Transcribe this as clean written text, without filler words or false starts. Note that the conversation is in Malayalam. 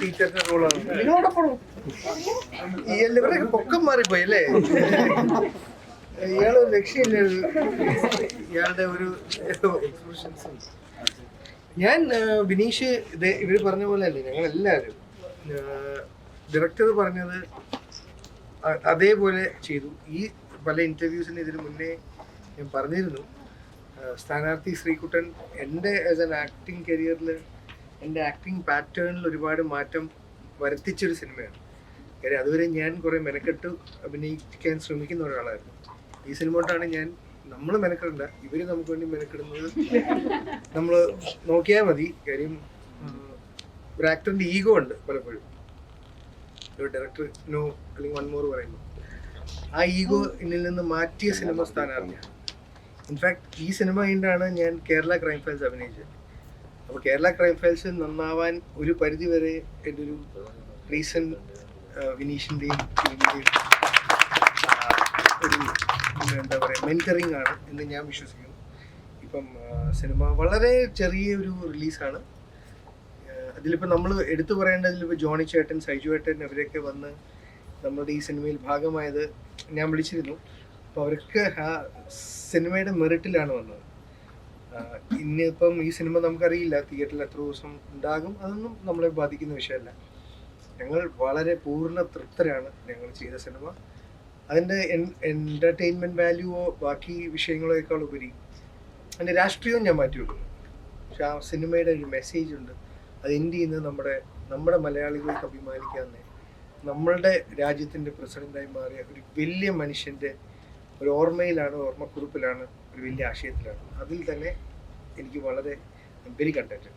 ടീച്ചറിന്റെ റോളാണ്. ഇവരുടെ പൊക്കം മാറിപ്പോയി അല്ലേ? ഇയാള് രക്ഷയില്ല, ഇയാളുടെ ഒരു എക്സ്പ്രഷൻസ്. ഞാൻ ബിനീഷ് ഇവര് പറഞ്ഞ പോലെ അല്ലേ, ഞങ്ങൾ എല്ലാവരും ഡയറക്ടർ പറഞ്ഞത് അതേപോലെ ചെയ്തു. ഈ പല ഇന്റർവ്യൂസിന് ഇതിനു മുന്നേ ഞാൻ പറഞ്ഞിരുന്നു, സ്ഥാനാർത്ഥി ശ്രീകുട്ടൻ എൻ്റെ ആസ് എൻ ആക്ടിങ് കരിയറിൽ, എൻ്റെ ആക്ടിങ് പാറ്റേണിൽ ഒരുപാട് മാറ്റം വരുത്തിച്ചൊരു സിനിമയാണ്. കാര്യം അതുവരെ ഞാൻ കുറേ മെനക്കെട്ട് അഭിനയിക്കാൻ ശ്രമിക്കുന്ന ഒരാളായിരുന്നു. ഈ സിനിമ കൊണ്ടാണ് നമ്മൾ മെനക്കെടണ്ട, ഇവർ നമുക്ക് വേണ്ടി മെനക്കെടുന്നത് നമ്മൾ നോക്കിയാൽ മതി. കാര്യം ഒരു ആക്ടറിൻ്റെ ഈഗോ ഉണ്ട് പലപ്പോഴും. ഒരു ഡയറക്ടർ നോ അല്ലെങ്കിൽ വൺ മോർ പറയുമ്പോൾ ആ ഈഗോ എന്നിൽ നിന്ന് മാറ്റിയ സിനിമ സ്ഥാനാർത്ഥിയാണ്. ഇൻഫാക്ട് ഈ സിനിമ കഴിഞ്ഞാണ് ഞാൻ കേരള ക്രൈം ഫയൽസ് അഭിനയിച്ചത്. അപ്പോൾ കേരള ക്രൈം ഫയൽസ് നന്നാവാൻ ഒരു പരിധി വരെ എൻ്റെ ഒരു റീസൺ വിനീഷിൻ്റെയും ഫിലിമിൻ്റെയും ഒരു എന്താ പറയുക മെൻറ്ററിങ് ആണ് എന്ന് ഞാൻ വിശ്വസിക്കുന്നു. ഇപ്പം സിനിമ വളരെ ചെറിയൊരു റിലീസാണ്. അതിലിപ്പോൾ നമ്മൾ എടുത്തു പറയേണ്ടതിലിപ്പോൾ ജോണി ചേട്ടൻ, സൈജു ചേട്ടൻ അവരൊക്കെ വന്ന് നമ്മുടെ ഈ സിനിമയിൽ ഭാഗമായത് ഞാൻ വിളിച്ചിരുന്നു. അപ്പോൾ അവരൊക്കെ ആ സിനിമയുടെ മെറിറ്റിലാണ് വന്നത്. ഇന്നിപ്പം ഈ സിനിമ നമുക്കറിയില്ല തിയേറ്ററിൽ എത്ര ദിവസം ഉണ്ടാകും, അതൊന്നും നമ്മളെ ബാധിക്കുന്ന വിഷയമല്ല. ഞങ്ങൾ വളരെ പൂർണ്ണ തൃപ്തരാണ് ഞങ്ങൾ ചെയ്ത സിനിമ. അതിൻ്റെ എൻ്റർടൈൻമെൻറ്റ് വാല്യൂവോ ബാക്കി വിഷയങ്ങളേക്കാൾ ഉപരി അതിൻ്റെ രാഷ്ട്രീയവും ഞാൻ മാറ്റി വെക്കുന്നു. പക്ഷെ ആ സിനിമയുടെ ഒരു മെസ്സേജ് ഉണ്ട്. അത് എൻ്റെ ചെയ്യുന്നത് നമ്മുടെ മലയാളികൾക്ക് അഭിമാനിക്കാവുന്ന, നമ്മളുടെ രാജ്യത്തിൻ്റെ പ്രസിഡൻ്റായി മാറിയ ഒരു വലിയ മനുഷ്യൻ്റെ ഒരു ഓർമ്മയിലാണ്, ഓർമ്മക്കുറിപ്പിലാണ്, ഒരു വലിയ ആശയത്തിലാണ്. അതിൽ തന്നെ എനിക്ക് വളരെ വെരി കണ്ടന്റ്.